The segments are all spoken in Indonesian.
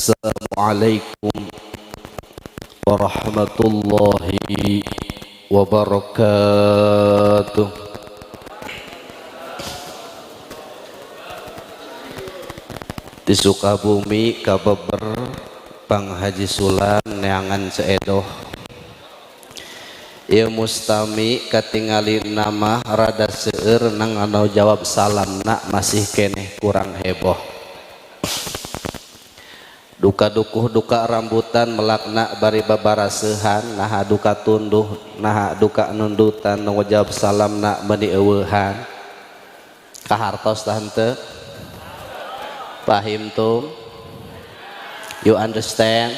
Assalamualaikum warahmatullahi wabarakatuh. Di Sukabumi kabeber Bang Haji Sulan neangan seedoh ieu mustami katingali nama rada seueur nang anu jawab salamna masih keneh kurang heboh. Duka dukuh duka rambutan melakna bari babarasehan naha duka tunduh naha duka nundutan nu jawab salamna meuni eueuhan kahartos tah henteu pahim tum you understand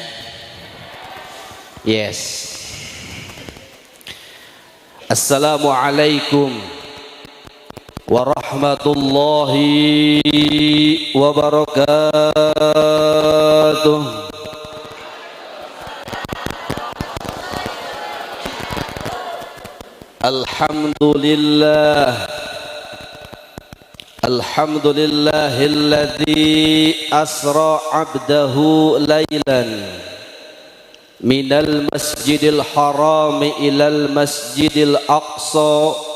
yes. Assalamualaikum warahmatullahi wabarakatuh. Alhamdulillah Alhamdulillahilladzi asra 'abdahu lailan minal masjidil haram ilal masjidil aqsa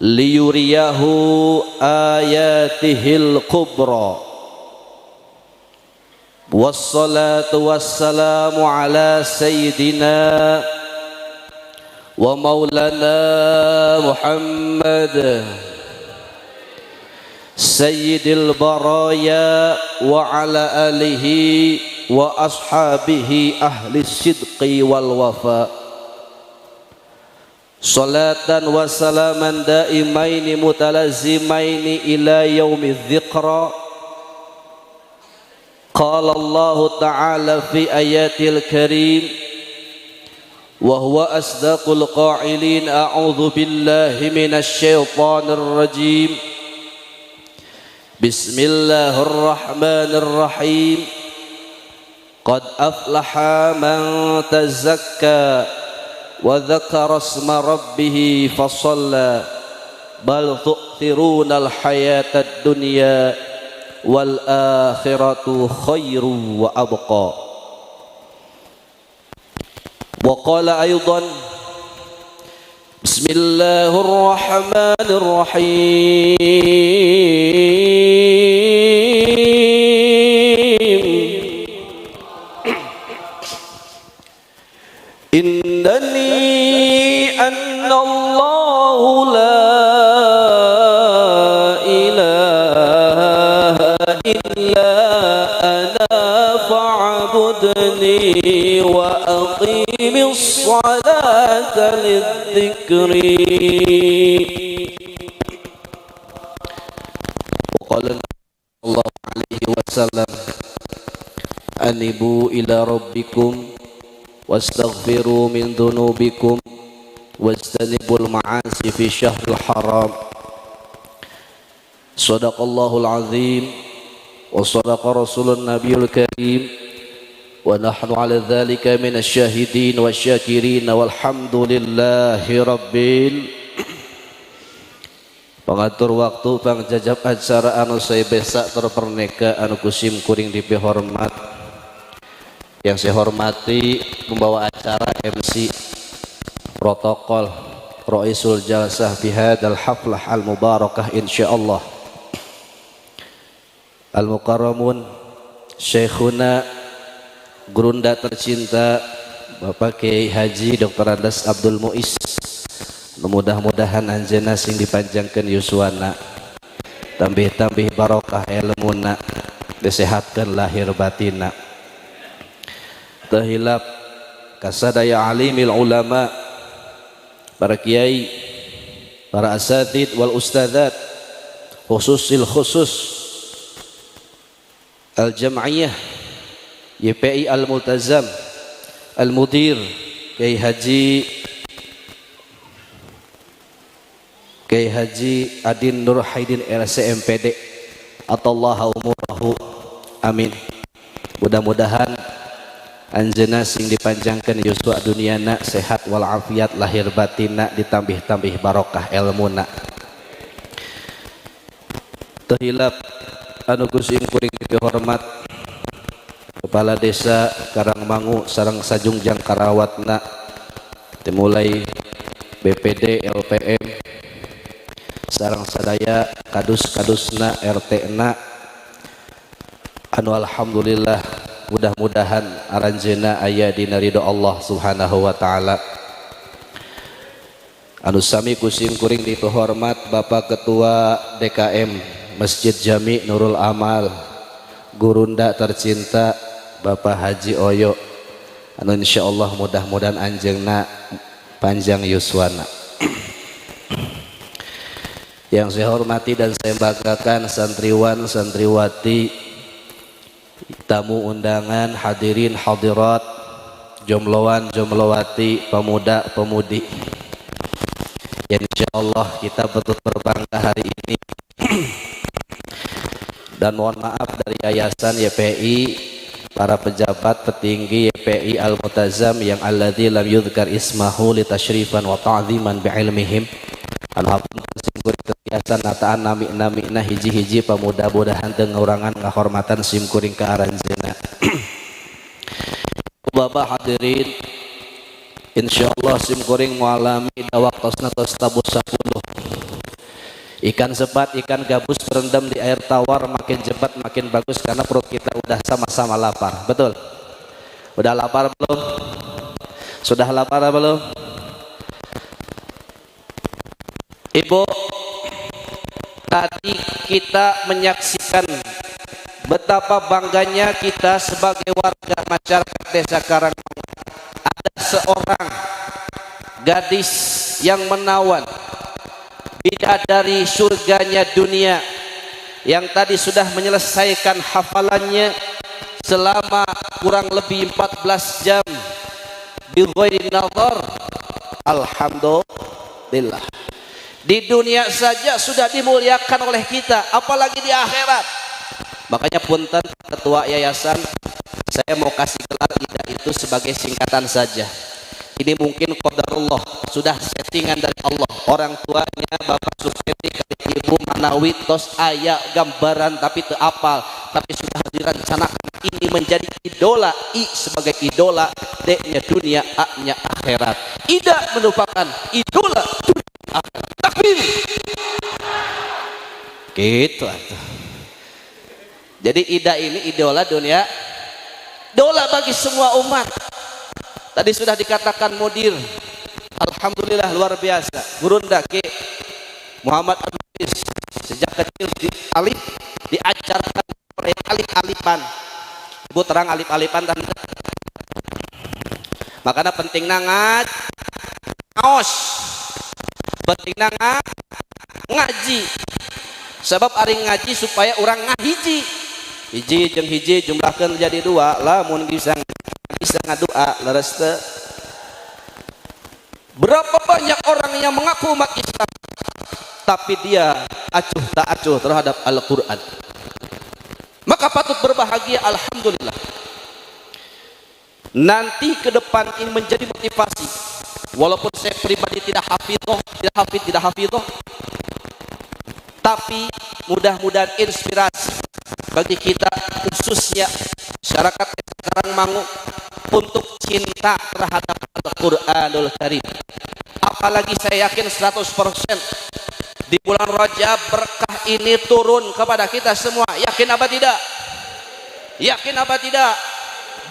liyuriyahu ayatihil kubra wassalatu wassalamu ala sayyidina wa maulana Muhammad sayyidil baraya wa ala alihi wa ashabihi ahli sidqi wal wafa salatan wa salaman daimaini mutalazimaini ila yaumidz dzikra. Qala Allah ta'ala fi ayatil karim wa huwa asdaqul qa'ilin a'udzu billahi minasy syaithanir rajim. Bismillahirrahmanirrahim. Qad aflaha man tazakka wa dzakara isma rabbih fasalla bal tu'thirunal hayatad dunya wal akhiratu khairu wa abqa. Wa qala aydan Bismillahirrahmanirrahim. Innani annallahu la ilaha illa ana fa'budni wa aqimis salata lidzikri. Qala sallallahu alaihi wasallam anibu ila rabbikum wastaghfiru min dhunubikum wajtanibul ma'asi fi syahril haram. Shadaqallahul azim wa sadaqa rasulun nabiyul karim wa nahnu ala dhalika minasy syahidin wasyakirin walhamdulillahi rabbil. Pengatur waktu pangjajab acara anu saya besak terperneka anu kusim kuring dipihormat. Yang saya hormati pembawa acara MC protokol Raisul Jalsah bihadal haflah al-mubarakah insyaallah al-mukarramun Syekhuna Gurunda tercinta Bapak Kiai Haji Dr. Andas Abdul Muiz. Mudah-mudahan anjeunna sing dipanjangkeun yuswana tambih-tambih barokah ilmuna disehatkeun lahir batina. Tahilap kasadaya alimil ulama para kiai para asatid wal ustadzat khususil khusus al jam'iyah YPI al multazam al mudir Kiai Haji Adin Nur Haidin RCMPD atallahu umurahu amin. Mudah-mudahan anjeunna sing dipanjangkeun yuswa duniana sehat walafiat lahir batinna ditambih-tambih barokah ilmuna. Teu hilap anu kuring dihormat Kepala Desa Karangmangu sareng sajungjang karawatna dimulai BPD LPM sareng sadaya kadus-kadusna RT-na anu alhamdulillah mudah-mudahan aranjeuna aya dina ridho Allah Subhanahu wa taala. Anu sami kusim kuring dihormat Bapak Ketua DKM Masjid Jami Nurul Amal, gurunda tercinta Bapak Haji Oyo, anu insyaallah mudah-mudahan anjeunna panjang yuswana. Yang saya hormati dan saya banggakan santriwan santriwati, tamu undangan, hadirin hadirat, jombloan jomblowati, pemuda pemudi, yang insyaallah kita betul berbangga hari ini. Dan mohon maaf dari Yayasan YPI, para pejabat petinggi YPI Al-Multazam yang alladzi lam yudhkar ismahu litasyrifan wa ta'ziman bi'ilmihim, anu hapunten simkuring yayasan nataan nami-namina hiji-hiji pamuda-mudahan teu ngaurangan ngahormatan simkuring ka aranjeunna. Bapak hadirin, insyaallah simkuring mualami dawaktosna tos tabus 10. Ikan sepat, ikan gabus terendam di air tawar, makin cepat makin bagus karena perut kita udah sama-sama lapar. Betul? Udah lapar belum? Sudah lapar belum? Ibu, tadi kita menyaksikan betapa bangganya kita sebagai warga masyarakat Desa Karangmangu. Ada seorang gadis yang menawan, bidadari surganya dunia, yang tadi sudah menyelesaikan hafalannya selama kurang lebih 14 jam bighairi nazar. Alhamdulillah, di dunia saja sudah dimuliakan oleh kita, apalagi di akhirat. Makanya punten ketua yayasan, saya mau kasih gelar IDA itu sebagai singkatan saja. Ini mungkin qadarullah, sudah settingan dari Allah. Orang tuanya Bapak Supriyadi kali Ibu Manawi tos aya gambaran tapi teu apal, tapi sudah direncanakan ini menjadi idola. I sebagai idola, D-nya dunia, A-nya akhirat. Ida merupakan idola dunia akhirat. Takbir. Gitu atuh. Jadi Ida ini idola dunia, idola bagi semua umat. Tadi sudah dikatakan mudir, alhamdulillah luar biasa. Gurunda Ki Muhammad Abdul sejak kecil diajarkan oleh alif-alifan. Ibu terang alif-alifan tante. Makanya penting nangat ngaos, penting nangat ngaji. Sebab ari ngaji supaya orang ngahiji. Hiji jeung hiji jumlahkeun jadi 2, lamun bisa ngadoa leres teu. Berapa banyak orang yang mengaku umat Islam tapi dia acuh tak acuh terhadap Al-Quran. Maka patut berbahagia, alhamdulillah. Nanti ke depan ini menjadi motivasi. Walaupun saya pribadi tidak hafidh, tapi mudah-mudahan inspirasi bagi kita, khususnya masyarakat Karangmangu, untuk cinta terhadap Al-Quranul Karim. Apalagi saya yakin 100% di bulan Rajab berkah ini turun kepada kita semua. Yakin apa tidak? Yakin apa tidak?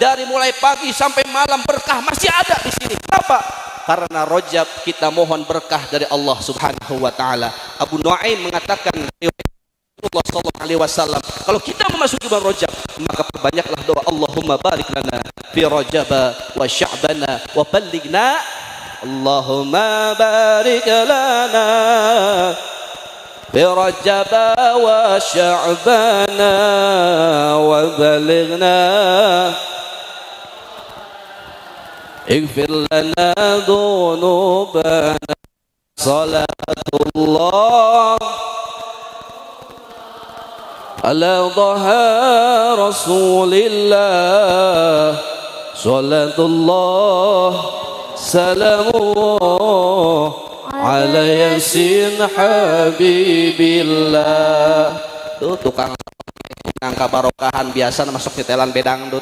Dari mulai pagi sampai malam berkah masih ada di sini. Kenapa? Karena Rajab kita mohon berkah dari Allah Subhanahu wa taala. Abu Nuaim mengatakan Rasulullah sallallahu alaihi wasallam, kalau kita memasuki bulan Rajab, maka perbanyaklah doa, Allahumma barik lana fi Rajab wa Sya'bana wa ballighna. Allahumma barik lana fi Rajab wa Sya'bana wa ballighna. Ighfir lana dhunubana. Salatullah ala dhaha Rasulillah. Salatullah salamullah ala yasin habibillah. Tuh tukang ngangka barokahan biasa masuk di telan bedang tuh.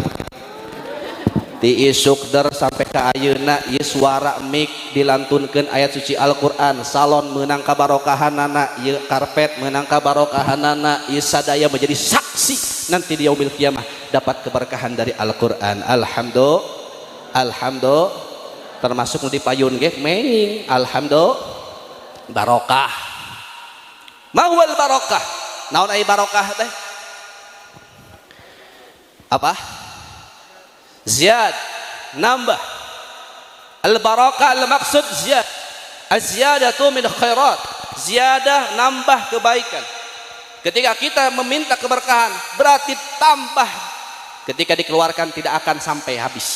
ti isukder sampai ke ayeuna ieu suara mik dilantunkeun ayat suci Al-Qur'an, salon meunang kabarokahanana, ieu karpet meunang kabarokahanana, ieu sadaya menjadi saksi nanti di yaumil kiamah dapat keberkahan dari Al-Qur'an. Alhamdulillah termasuk nu dipayun ge meuing alhamdulillah barokah. Mawal barokah, naon ai barokah teh? Apa? Ziyad, nambah. Al barakah al maksud ziyad, az-ziyadatu min khairat, ziyadah nambah kebaikan. Ketika kita meminta keberkahan berarti tambah, ketika dikeluarkan tidak akan sampai habis,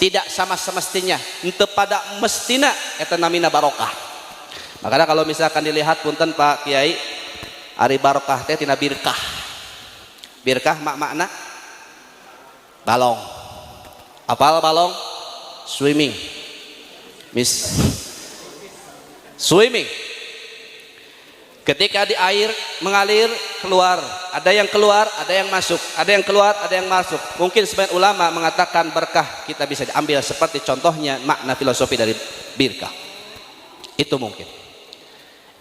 tidak sama semestinya, ente pada mestina eta namina barokah. Makanya kalau misalkan dilihat punten Pak Kiai, ari barokah teh tina birkah. Birkah makna balong. Apal balong? Swimming. Swimming. Ketika di air mengalir keluar, ada yang keluar, ada yang masuk, ada yang keluar, ada yang masuk. Mungkin sebagian ulama mengatakan berkah kita bisa diambil seperti contohnya makna filosofi dari birkah. Itu mungkin.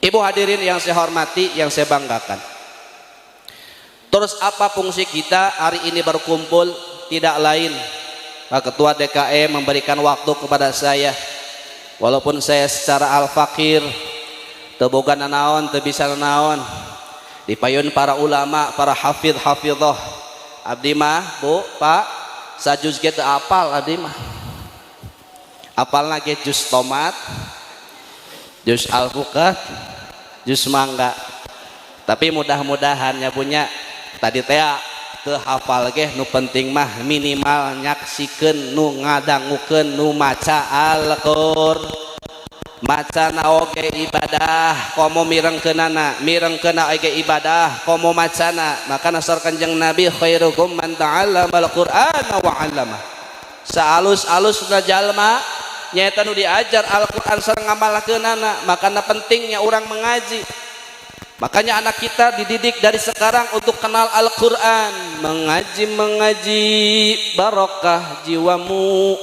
Ibu hadirin yang saya hormati, yang saya banggakan. Terus apa fungsi kita hari ini berkumpul? Tidak lain, Pak Ketua DKM memberikan waktu kepada saya, walaupun saya secara al-fakir teu boga nanaon, teu bisa nanaon, dipayun para ulama, para hafidh-hafidhah. Abdi mah Bu, Pak, sajuz ge teu apal abdi mah. Apalna ge jus tomat, jus alpukat, jus mangga. Tapi mudah-mudahan nya punya tadi teh teu hafal ge, nu penting mah minimal nyaksikeun, nu ngadangukeun, nu maca Al-Qur'an, maca na oge ibadah, komo mirengkeunana, mirengkeuna oge ibadah, komo macana. Maka nasar Kanjeng Nabi, khairukum man ta'allamal Qur'ana wa 'allama. Saalus-alusna jalma nyaeta nu diajar Al-Qur'an sareng ngamalakeunana. Makana pentingnya orang mengaji. Makanya anak kita dididik dari sekarang untuk kenal Al-Quran. Mengaji barokah jiwamu,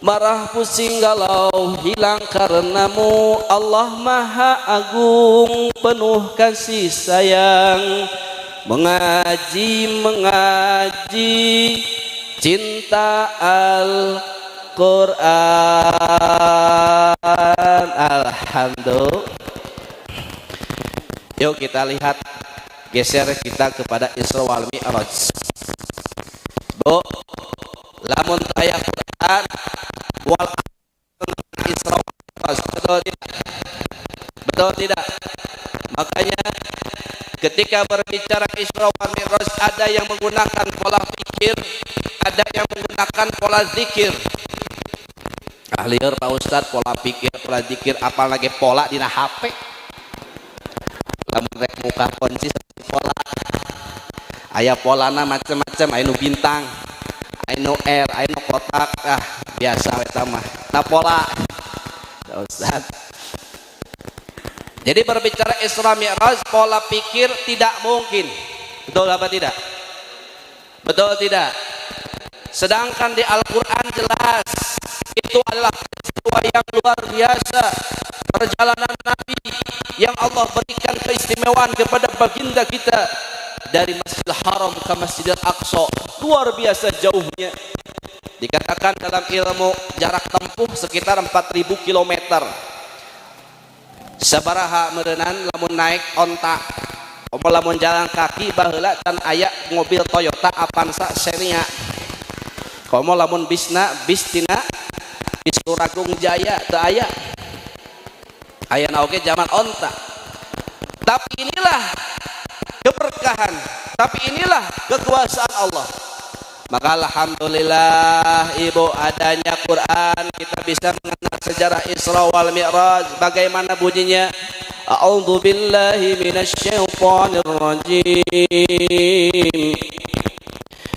marah pusing galau hilang karenamu. Allah Maha Agung penuh kasih sayang. Mengaji cinta Al-Quran. Alhamdulillah. Yuk kita lihat, geser kita kepada Isra wal Mi'raj. Bu, lamun aya Quran wal Isra wal Mi'raj, betul tidak? Betul tidak? Makanya ketika berbicara Isra wal Mi'raj ada yang menggunakan pola pikir, ada yang menggunakan pola zikir. Lieur Pak Ustad pola pikir, pola zikir, apalagi pola dina HP. Lamun rek muka kunci pola, aya polana macam-macam, aya nu bintang, aya nu R, aya nu kotak, biasa eta mah. Nah pola, Ustaz. Jadi berbicara Isra Mi'raj, pola pikir tidak mungkin. Betul apa tidak? Betul tidak? Sedangkan di Al-Quran jelas itu adalah peristiwa yang luar biasa, perjalanan Nabi yang Allah berikan keistimewaan kepada baginda kita dari Masjidil Haram ke Masjidil Aqsa, luar biasa jauhnya. Dikatakan dalam ilmu jarak tempuh sekitar 4.000 km. Sabaraha meureunana lamun naik onta, lamun jalan kaki baheula can aya mobil Toyota Avanza Xenia. Komo lamun bis tina bis Turagung Jaya teu aya. Ayana oge zaman onta. Tapi inilah keberkahan, tapi inilah kekuasaan Allah. Maka alhamdulillah Ibu adanya Quran, kita bisa mengenal sejarah Isra wal Mi'raj. Bagaimana bunyinya? A'udzu billahi minasyaitonir rajim.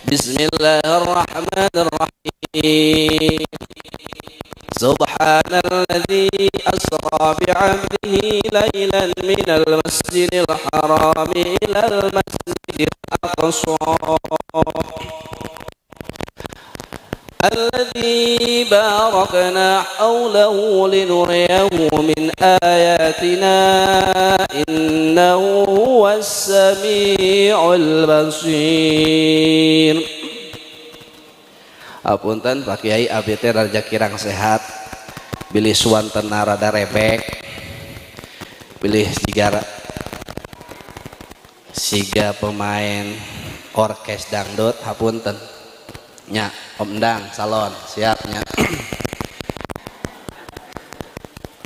Bismillahirrahmanirrahim. Subhanalladzi asra bi'abdihi laylan minal masjidil haram ilal masjidil aqsa alladzi باركنا حوله لنريه من آياتنا إنه هو السميع البصير. Apunten Pak Kiai abdi teh raja kirang sehat, bilih suwanten rada rebek, bilih siga pemain orkes dangdut hapunten nya Om Dang salon siapnya.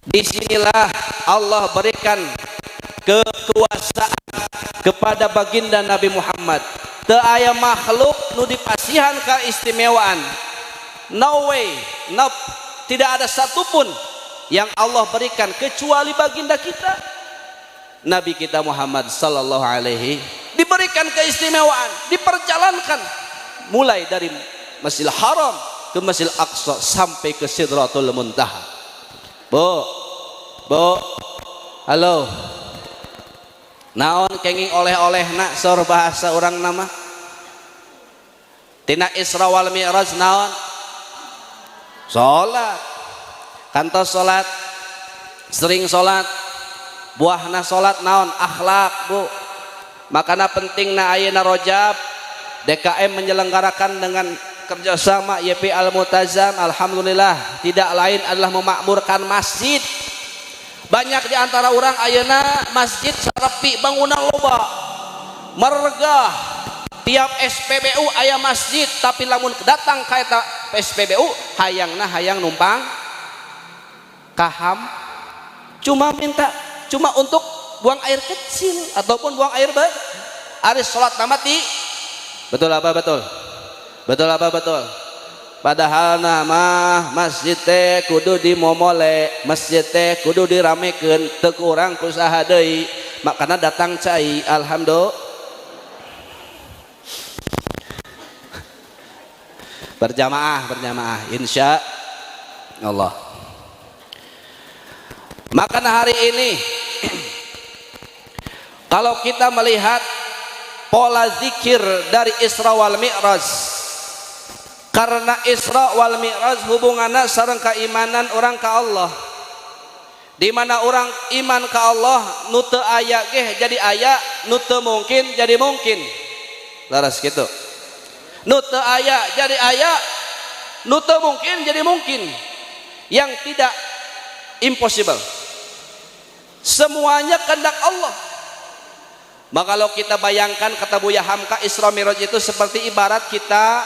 Disinilah Allah berikan kekuasaan kepada baginda Nabi Muhammad. Teu aya makhluk nu dipasihan keistimewaan. No way, no, tidak ada satupun yang Allah berikan kecuali baginda kita Nabi kita Muhammad sallallahu alaihi diberikan keistimewaan, diperjalankan mulai dari Masjidil Haram ke Masjidil Aqsa sampai ke Sidratul Muntaha. Bu, halo. Naon kenging oleh-oleh nak sor bahasa orang nama tina Isra wal Mi'raj naon? Salat. Kantos salat, sering salat, buahna salat naon? Akhlak, Bu. Makana pentingna ayeuna Rajab DKM menyelenggarakan dengan kerjasama YP Al-Multazam. Alhamdulillah tidak lain adalah memakmurkan masjid. Banyak di antara orang ayeuna masjid sarepi bangunan loba mergah tiap SPBU aya masjid, tapi lamun datang ka eta SPBU hayangna hayang numpang kaham cuma untuk buang air kecil ataupun buang air ari salat mati. Betul apa betul? Padahal nama masjid teh kudu dimomole, masjid teh kudu diramekeun, teu kurang ku saha deui, makana datang cai. Alhamdulillah. Berjamaah insya Allah. Makana hari ini kalau kita melihat pola zikir dari Isra wal Mi'raj, karena Isra wal Mi'raj hubunganna sareng keimanan orang ka Allah, di mana orang iman ka Allah nu teu aya ge jadi aya, nu teu mungkin jadi mungkin. Laras kitu. Nu teu aya jadi aya, nu teu mungkin jadi mungkin. Yang tidak impossible. Semuanya kehendak Allah. Maka kalau kita bayangkan kata Buya Hamka, Isra Mi'raj itu seperti ibarat kita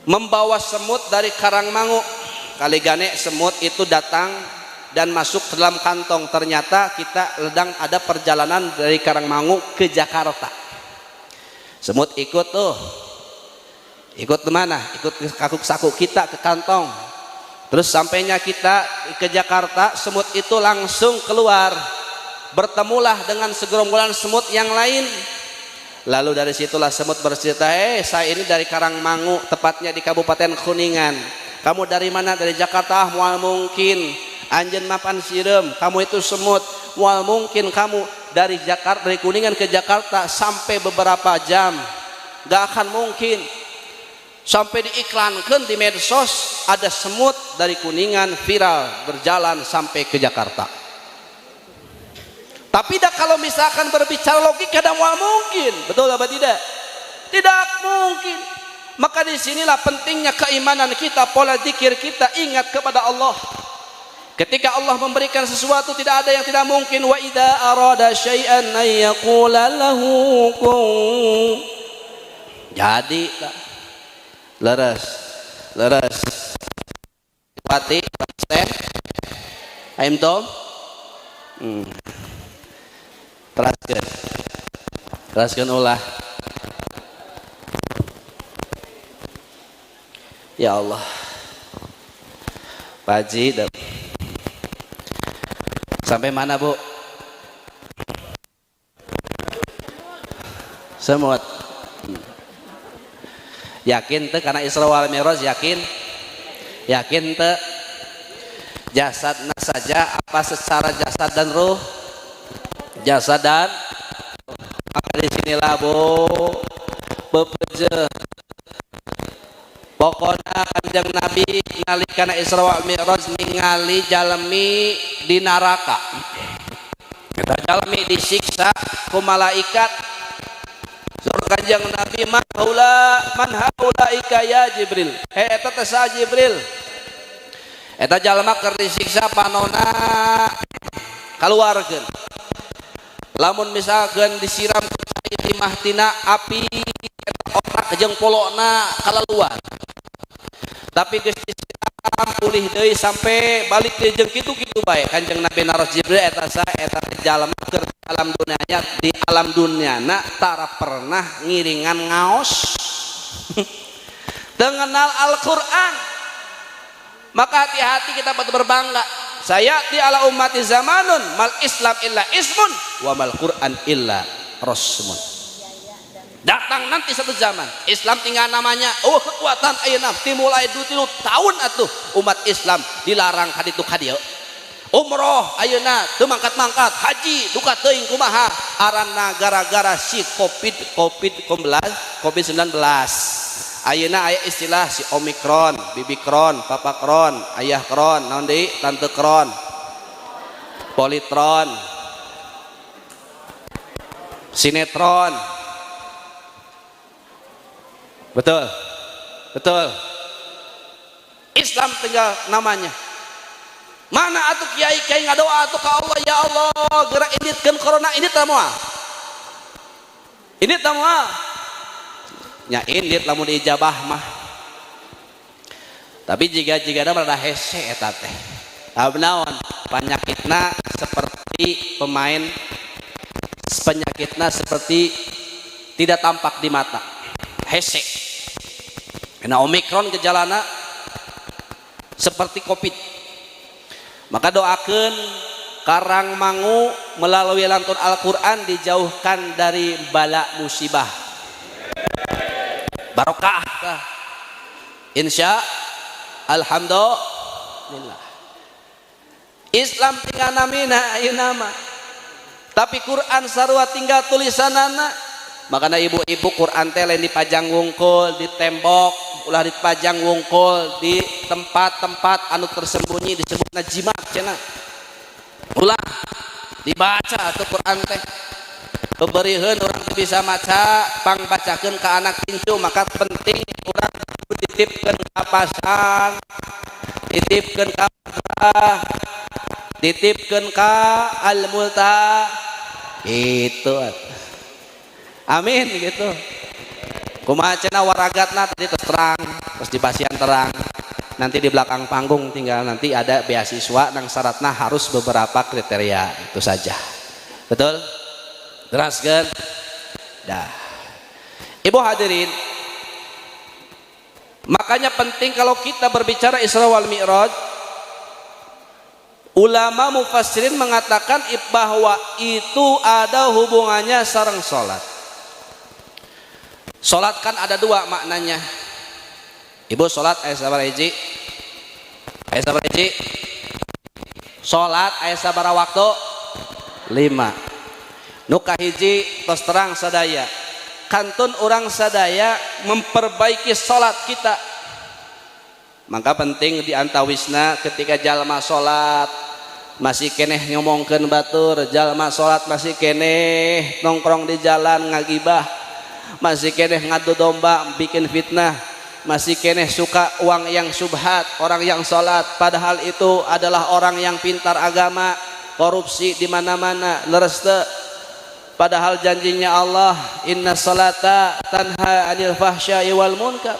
membawa semut dari Karangmangu. Kaligane semut itu datang dan masuk ke dalam kantong. Ternyata kita sedang ada perjalanan dari Karangmangu ke Jakarta. Semut ikut tuh. Ikut kemana? Ikut ke saku kita ke kantong. Terus sampainya kita ke Jakarta, semut itu langsung keluar. Bertemulah dengan segerombolan semut yang lain. Lalu dari situlah semut bercerita, saya ini dari Karangmangu, tepatnya di Kabupaten Kuningan. Kamu dari mana? Dari Jakarta. Mual mungkin. Anjeun mapan sirem. Kamu itu semut. Mual mungkin kamu dari Jakarta, dari Kuningan ke Jakarta sampai beberapa jam. Gak akan mungkin. Sampai diiklankan di medsos, ada semut dari Kuningan viral berjalan sampai ke Jakarta. Tapi kalau misalkan berbicara logika, tidak mungkin, betul apa tidak? Tidak mungkin. Maka disinilah pentingnya keimanan kita, pola zikir kita, ingat kepada Allah. Ketika Allah memberikan sesuatu, tidak ada yang tidak mungkin. Wa idza arada syai'an ay yaqula lahu kun. Jadi leres pati stand aim tom teraskeun ulah. Ya Allah, Pak Haji sampai mana Bu? Semut. Yakin teh karena Isra wal Mi'raj? Yakin teh? Jasadna saja apa secara jasad dan ruh? Jasad dan maka disinilah Bu bepeje pokoknya kanjeng Nabi nalikana Isra wa Mi'raj ningali jalmi di neraka eta jalmi disiksa ku malaikat surga kanjeng Nabi man haula ika ya Jibril eta teh sa Jibril eta jalma keur disiksa panona kaluarkeun lamun misalkan disiram timah tina api otak jeung polona kalaluan tapi geus disiram pulih deui sampai balik deui jeung kitu-kitu bae kanjeng Nabi naros Jibril eta jalma keur alam dunianya di alam duniana tara pernah ngiringan ngaos teu ngenal Al-Qur'an maka hati-hati kita patut berbangga saya di ala ummati zamanun mal Islam illa ismun wa mal Qur'an illa rasmun. Datang nanti satu zaman Islam tinggal namanya kekuatan ayeuna dimulai 20 tahun atuh umat Islam dilarang kaditu kadieu umroh ayeuna teu mangkat-mangkat haji duka teuing kumaha aranna gara-gara si COVID-19 ayeuna aya istilah si Omikron, Bibikron, Papakron, Ayah Kron, naon deui Tante Kron, Politron, Sinetron. Betul. Islam tinggal namanya. Mana atuh kiai ngadoa atuh ka Allah ya Allah gerak inditkeun corona ini teh moal. Ini teh moal. Nya indit lamun diijabah mah. Tapi jika rada hese eta teh. Naon penyakitna seperti penyakitna seperti tidak tampak di mata. Hese. Karena Omikron gejalana seperti Covid. Maka doakeun karang mangu melalui lantun Al-Qur'an dijauhkan dari bala musibah. Barokah. Insya alhamdulillah. Islam tinggal namina ayeuna mah. Tapi Quran sarua tinggal tulisanana. Makanya ibu-ibu Quran teh lain dipajang wungkul di tembok, ulah dipajang wungkul di tempat-tempat anu tersembunyi disebutna jimat cenah. Ulah dibaca atuh Quran teh. Keberieun urang teu bisa maca, pangbacakeun ka anak kincu maka penting urang dititipkeun ka pasang, dititipkeun ka dititipkeun ka al-multa. Itu amin gitu. Kumaha cenah waragatna tadi terus terang, terus di pasian terang. Nanti di belakang panggung tinggal nanti ada beasiswa nang syaratna harus beberapa kriteria itu saja. Betul? Teraskeun. Dah. Ibu hadirin, makanya penting kalau kita berbicara Isra wal Mi'raj, ulama mufassirin mengatakan bahwa itu ada hubungannya sareng salat. Salat kan ada dua maknanya. Ibu salat aya sabaraha hiji? Aya sabaraha hiji? Salat aya sabaraha waktu? 5. Nu kahiji tos terang sadaya. Kantun orang sadaya memperbaiki salat kita. Maka penting diantawisna ketika jalma salat masih keneh ngomongkeun batur, jalma salat masih keneh nongkrong di jalan ngagibah, masih keneh ngadu domba bikin fitnah, masih keneh suka uang yang subhat, orang yang salat padahal itu adalah orang yang pintar agama, korupsi di mana-mana, leres teu. Padahal janjinya Allah, inna salata tanha anil fahsya'i wal munkar.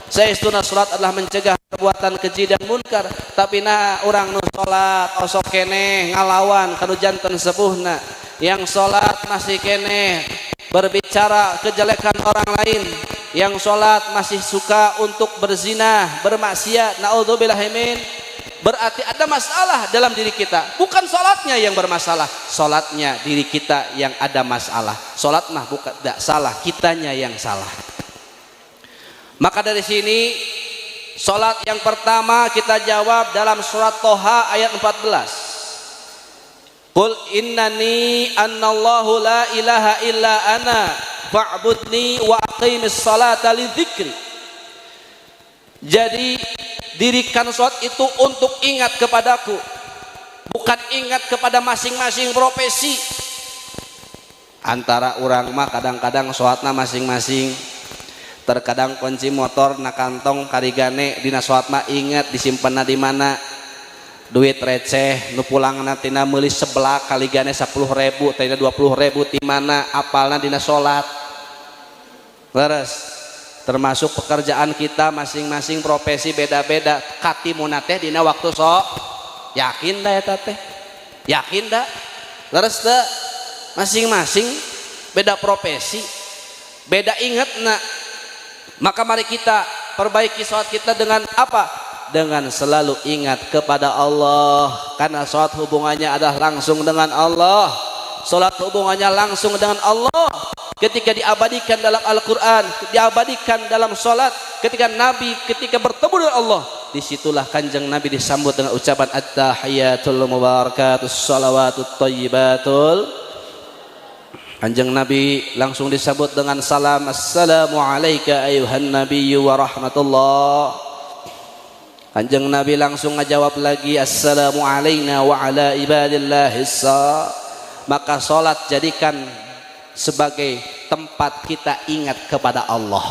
Saestuna salat adalah mencegah perbuatan keji dan munkar. Tapi nah urang nu salat osok keneh ngalawan kanu janten sepuhna. Yang salat masih keneh berbicara kejelekan orang lain. Yang salat masih suka untuk berzina, bermaksiat. Naudzubillahi min. Berarti ada masalah dalam diri kita. Bukan salatnya yang bermasalah, salatnya diri kita yang ada masalah. Salat mah bukan tidak salah, kitanya yang salah. Maka dari sini salat yang pertama kita jawab dalam surat Toha ayat 14. Qul innani annallahu la ilaha illa ana fa'budni wa aqimis salata li dzikri. Jadi dirikan sholat itu untuk ingat kepadaku, bukan ingat kepada masing-masing profesi. Antara orang mah kadang-kadang sholatna masing-masing, terkadang kunci motor na kantong karigane dina sholat mah ingat disimpanna di mana, duit receh nu pulangna tina meuli sebelah kaligane 10.000 tina 20.000 di mana apalna dina sholat. Leres. Termasuk pekerjaan kita masing-masing profesi beda-beda, katimuna teh dina waktu sok yakin da eta teh, yakin da leres teh, masing-masing beda profesi beda ingetna. Maka mari kita perbaiki sholat kita dengan apa? Dengan selalu ingat kepada Allah, karena sholat hubungannya adalah langsung dengan Allah. Sholat hubungannya langsung dengan Allah ketika diabadikan dalam Al-Quran, diabadikan dalam sholat. Ketika Nabi ketika bertemu dengan Allah, disitulah kanjeng Nabi disambut dengan ucapan at-tahiyatul mubarakatus salawatut thayyibatul. Kanjeng Nabi langsung disambut dengan salam, assalamu alayka ayuhan nabiyyu wa rahmatullah. Kanjeng Nabi langsung ngajawab lagi, assalamu alayna wa ala ibadillahis. Maka sholat jadikan sebagai tempat kita ingat kepada Allah.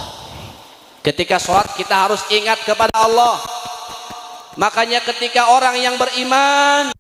Ketika sholat kita harus ingat kepada Allah. Makanya ketika orang yang beriman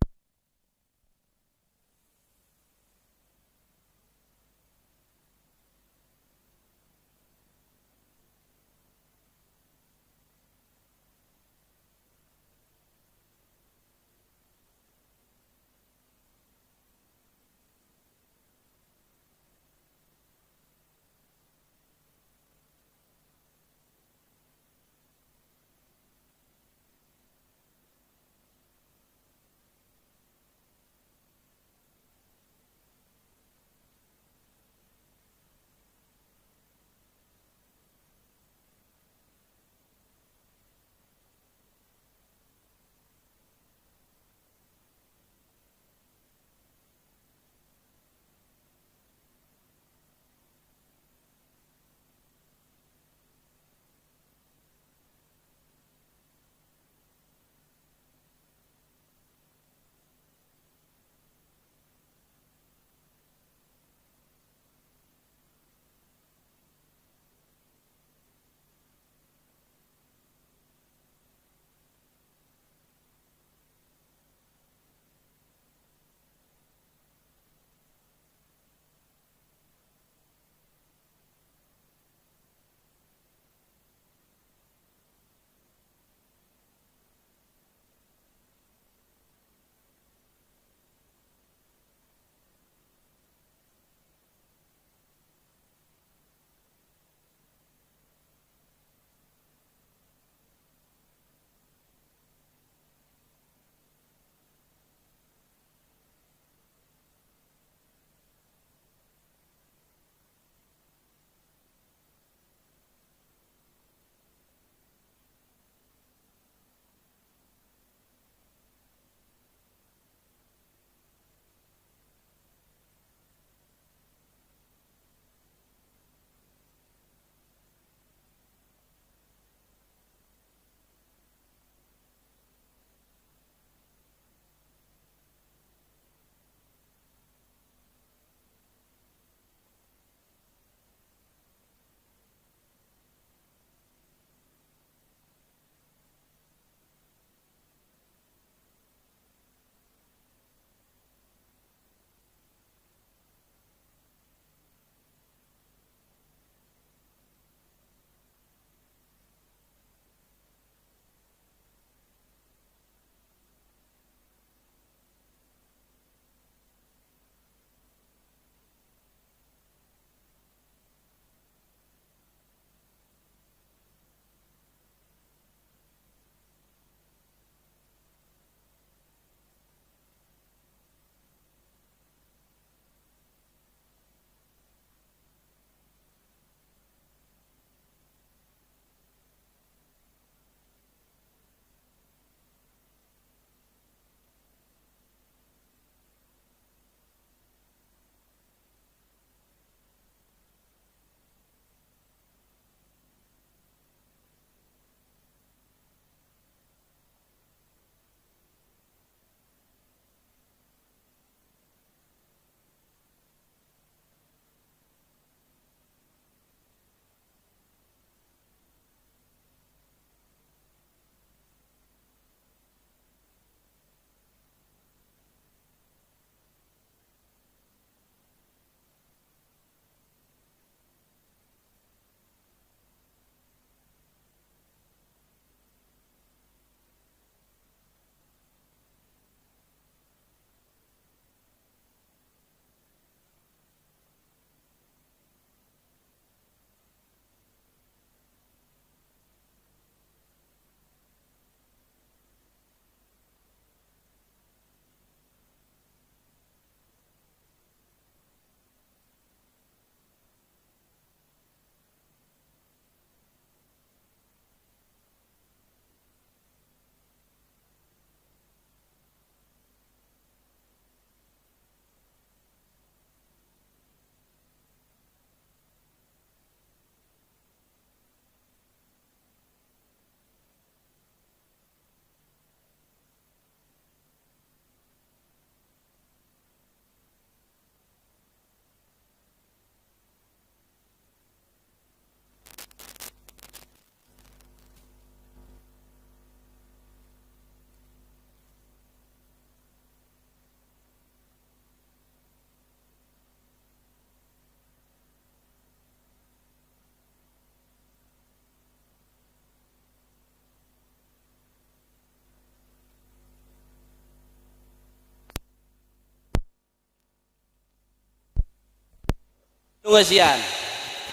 ngeusian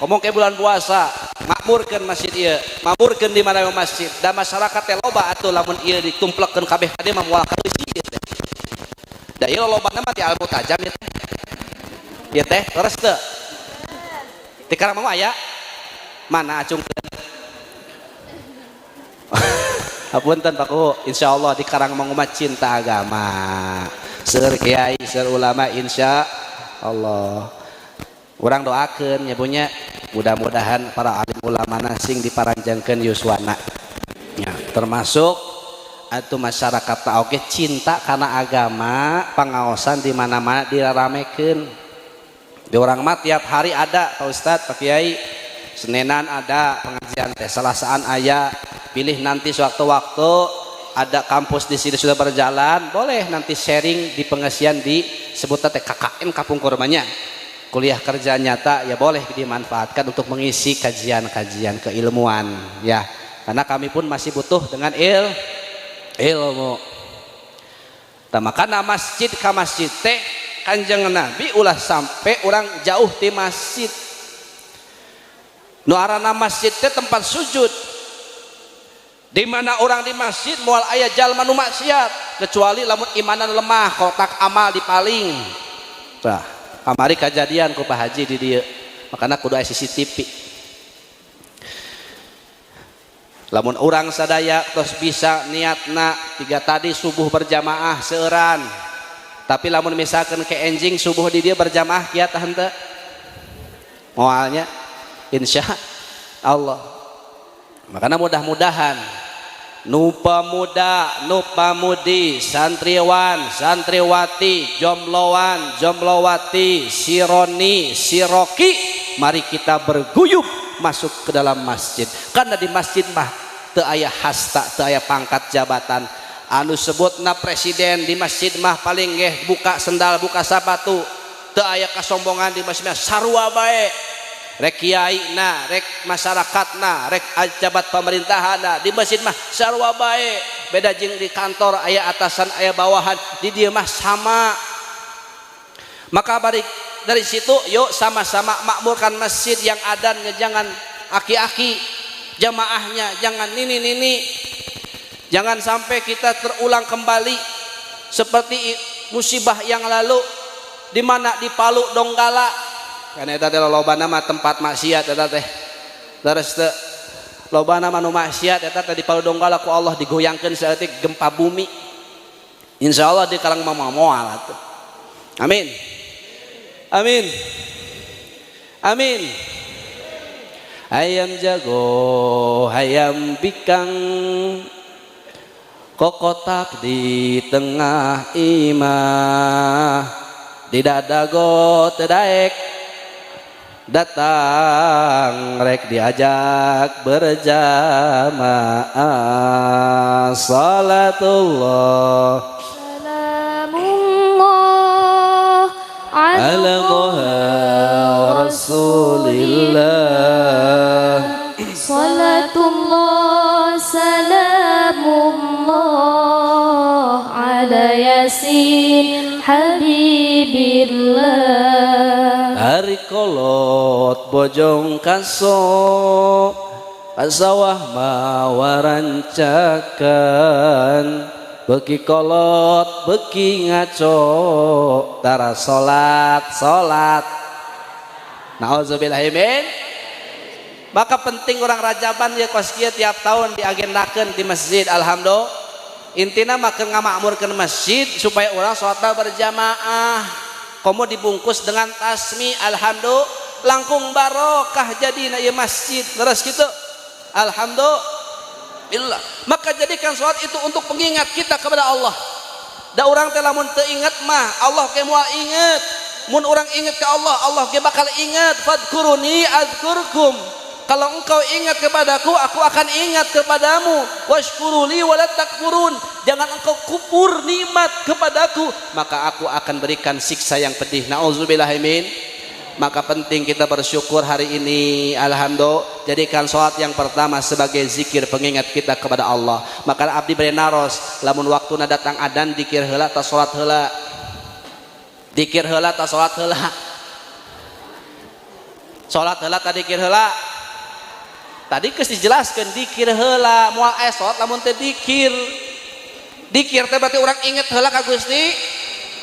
ngomong ke bulan puasa makmurkeun masjid ieu makmurkeun di mana masjid da masyarakat teh loba atuh lamun ieu ditumplekeun kabeh ka dieu mah moal ka beusi ieu teh da ieu lolobana mah ti ilmu tajam ieu teh ieu teh leres teu ti karang mah aya mana acungkeun hapunten Pak Kuhu insyaallah di karang mah cinta agama seueur kiai seueur ulama insyaallah urang doakeun nya punya mudah-mudahan para alim ulama sing diparanjangkeun yuswana ya, termasuk atuh masyarakat teh oge cinta kana agama pangaosan di mana-mana diramekeun di urang mah tiap hari ada Pak Ustad Pak Kiai Senenan ada pengajian teh Selasaan aya pilih nanti sewaktu-waktu ada kampus di sini sudah berjalan boleh nanti sharing di pengasian di sebutnya teh KKN Kapung Kormanya kuliah kerja nyata ya boleh dimanfaatkan untuk mengisi kajian-kajian keilmuan ya karena kami pun masih butuh dengan ilmu makanya masjid ke masjid teh Kanjeng Nabi ulah sampai orang jauh di masjid nu arana masjid teh tempat sujud di mana orang di masjid moal aya jalma nu maksiat kecuali lamun imanan lemah kotak amal dipaling tah kamari kejadian ku Pak Haji di dieu makana kudu aya CCTV lamun urang sadaya tos bisa niatna tiga tadi subuh berjamaah seueuran tapi lamun misalkan ke enjing subuh di dia berjamaah kiat henteu moalnya insya Allah makana mudah-mudahan nu pamuda nu pamudi santriwan santriwati jombloan jomblowati sironi siroki mari kita berguyup masuk ke dalam masjid karena di masjid mah teu aya hasta teu aya pangkat jabatan anu sebutna presiden di masjid mah paling geh buka sendal buka sapatu teu aya kasombongan di masjid mah sarua bae rek kiaina rek masyarakatna rek jabat pemerintahanna di masjid mah sarua bae beda jeung di kantor aya atasan aya bawahan di dieu mah sama maka bari dari situ yuk sama-sama makmurkan masjid yang adannya jangan aki-aki jamaahnya jangan nini-nini jangan sampai kita terulang kembali seperti musibah yang lalu di mana di Palu Donggala karena eta teh lolobana mah tempat maksiat eta teh leres teu lobana mah nu maksiat eta teh di Palu Donggala ku Allah digoyangkeun saeutik gempa bumi insyaallah di karang mah moal atuh amin amin amin ayam jago hayam bikang kokotak di tengah imah di dadago teu daek datang rek diajak berjamaah salatullah salamullah ala rasulillah salatullah salamullah ala yasin habibillah hari kolot bojong kaso asawah mawarancakan beki kolot beki ngaco tara salat nauzubillahimin maka penting orang Rajaban ya kos kieu tiap tahun diagendakeun di masjid alhamdulillah intina mah keur ngamakmurkeun masjid supaya orang salat berjamaah komo dibungkus dengan tasmi alhamdulillah langkung barokah jadina ieu masjid leres kitu alhamdulillah maka jadikan salat itu untuk pengingat kita kepada Allah da urang teh lamun teu inget mah Allah ge moal inget mun urang inget ke Allah Allah ge bakal inget fadkuruni adzkurkum kalau engkau ingat kepadaku aku akan ingat kepadamu washkuruli wala takfurun jangan engkau kufur nikmat kepadaku maka aku akan berikan siksa yang pedih nauzubillahimin maka penting kita bersyukur hari ini alhamdulillah jadikan sholat yang pertama sebagai zikir pengingat kita kepada Allah maka abdi bade naros lamun waktuna datang adzan dikir heula ta sholat heula dikir heula ta sholat heula Salat heula tadi dikir heula. Tadi geus dijelaskeun dikir heula, moal aya salat lamun teu dikir. Dikir teh berarti urang inget heula ka Gusti.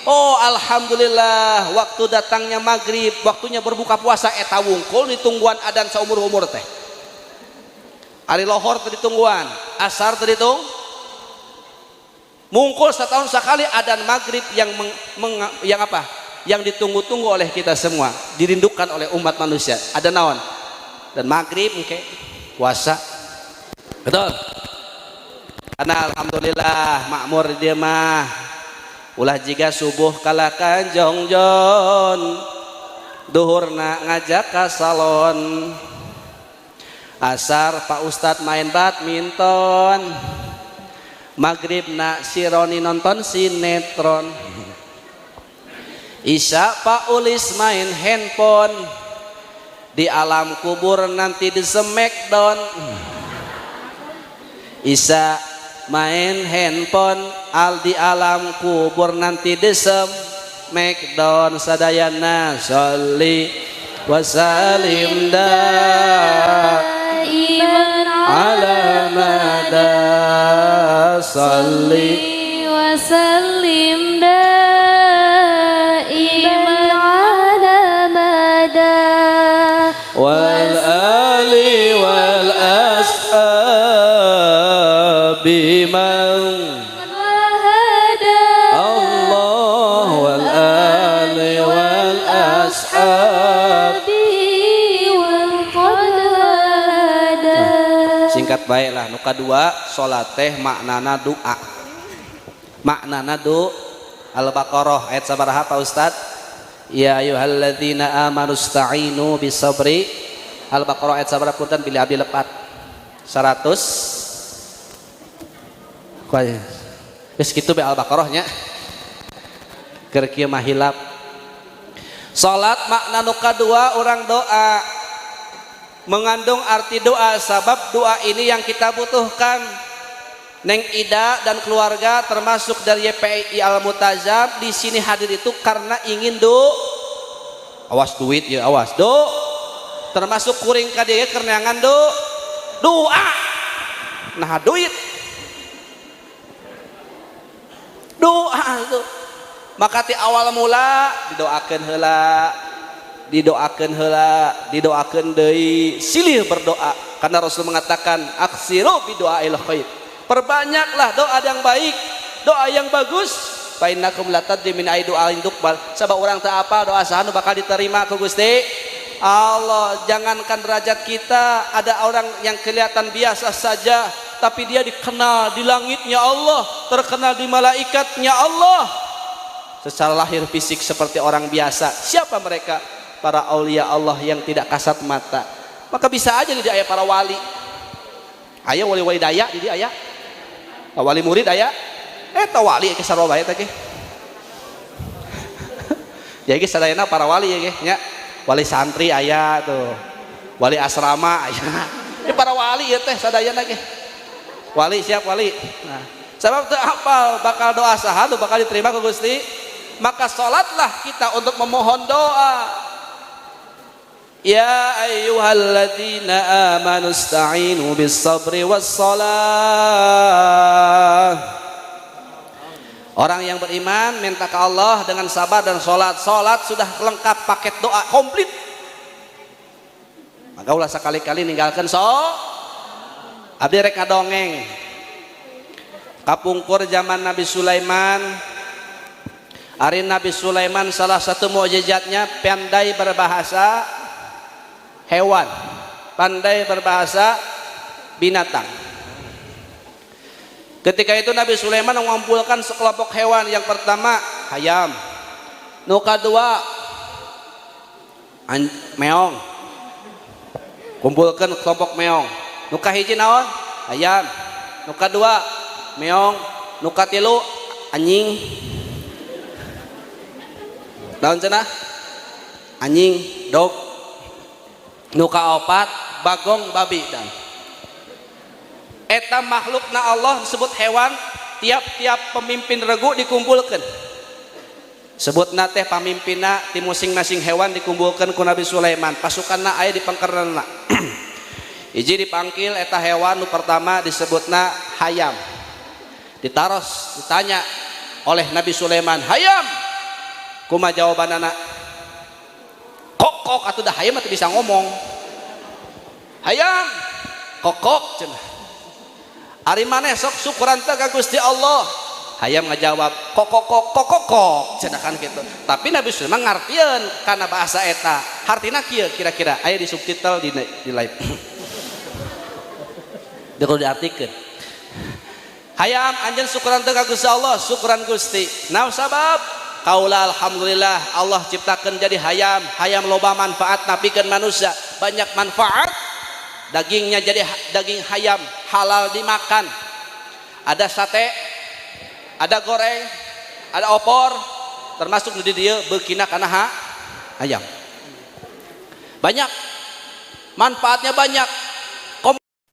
Oh alhamdulillah, waktu datangnya maghrib, waktunya berbuka puasa eta wungkul ditungguan adzan saumur-umur teh. Ari lohor teh ditungguan, asar teh ditung. Mungkul setahun sekali adzan maghrib yang apa? Yang ditunggu-tunggu oleh kita semua, dirindukan oleh umat manusia. Ada naon? Dan maghrib engke puasa. Betul. Karena alhamdulillah makmur dia mah. Ulah jiga subuh kalakan jongjon, duhurna ngajak ka salon, asar Pak Ustad main badminton, maghribna si Roni nonton sinetron, isya Pak Ulis main handphone, di alam kubur nanti di smackdown. Isya main handphone, al di alam kubur nanti desem McDonald. Sadayana sholli wa sallim daiman ala mada, sholli wa sallim daiman ala mada, wal ali wal ashabi man Allah wal ali wal ashabi wal qadada. Singkat baiklah. Nu kadua salat teh maknana doa. Maknana doa. Al-Baqarah ayat sabaraha Pak Ustad? Ya ayyuhalladzina amanu ista'inu bisabri. Al-Baqarah ayat sabaraha punten pilih abdi lepat 100. Geus kitu be Al-Baqarahnya. Keur kieu mah hilap. Salat makna nu kadua urang doa. Mengandung arti doa, sabab doa ini yang kita butuhkan. Neng Ida dan keluarga termasuk dari YPI Al-Mutazab di sini hadir itu karena ingin awas duit ya, awas termasuk kuring ka dieu keur neangan doa nah duit doa itu. Maka ti awal mula didoakeun heula, didoakeun deui, silih berdoa karena Rasul mengatakan aksiru bidu'ail khair. Perbanyaklah doa yang baik, doa yang bagus. Fa innakum latadri min ai doa indukbal. Sabab urang teu apa doa saha nu bakal diterima ku Gusti Allah. Jangankan derajat kita, ada orang yang kelihatan biasa saja tapi dia dikenal di langitnya Allah, terkenal di malaikatnya Allah. Secara lahir fisik seperti orang biasa. Siapa mereka? Para aulia Allah yang tidak kasat mata. Maka bisa aja di aya para wali. Aya wali-wali daya di dia aya. Wali murid aya. Eta wali ke sarua bae teh ge. Ya ge sadayana para wali ya ge nya. Wali santri aya tuh. Wali asrama aya. Ini para wali ya teh sadayana ge. Wali siap wali. Nah, sebab teu hafal bakal doa saha tuh bakal diterima ku Gusti. Maka salatlah kita untuk memohon doa. Ya ayyuhalladzina amanu ista'inu bis-sabri was-shalah. Orang yang beriman minta ke Allah dengan sabar dan salat. Salat sudah lengkap paket doa komplit. Maka ulah sekali-kali ninggalkan abdi rek ngadongeng. Kapungkur zaman Nabi Sulaiman. Ari Nabi Sulaiman salah satu mukjizatnya pandai berbahasa hewan, pandai berbahasa binatang. Ketika itu Nabi Sulaiman mengumpulkan sekelompok hewan. Yang pertama hayam, nu kadua meong, kumpulkan kelompok meong. Nu kahiji naon? Hayam. Nu kadua meong. Nu katilu anjing. Naon cenah? Anjing, dog. Nu kaopat bagong babi dan eta makhlukna Allah disebut hewan. Tiap-tiap pemimpin regu dikumpulkan sebutna teh pamimpinna ti masing-masing hewan dikumpulkan ku Nabi Sulaiman, pasukanna aya di pangkerenna. Hiji dipanggil eta hewan nu pertama disebutna hayam. Ditaros ditanya oleh Nabi Sulaiman, hayam kumaha jawabanana? Kok atuh dah hayam atuh bisa ngomong. Hayam kokok cenah. Ari maneh sok syukuran teh ka Gusti Allah. Hayam ngajawab kokok cenah kan kitu. Tapi Nabi Sulaiman ngartieun kana bahasa eta. Hartina kieu kira-kira aya di subtitle di live. Dia kalau diartikeun. Hayam anjeun syukuran teh ka Gusti Allah, syukuran Gusti. Naon sabab? Qaula alhamdulillah Allah ciptakeun jadi hayam loba manfaat napikeun manusia, banyak manfaat. Dagingnya jadi daging hayam halal dimakan. Ada sate, ada goreng, ada opor, termasuk di dieu beukina kana hayam. Banyak manfaatnya banyak.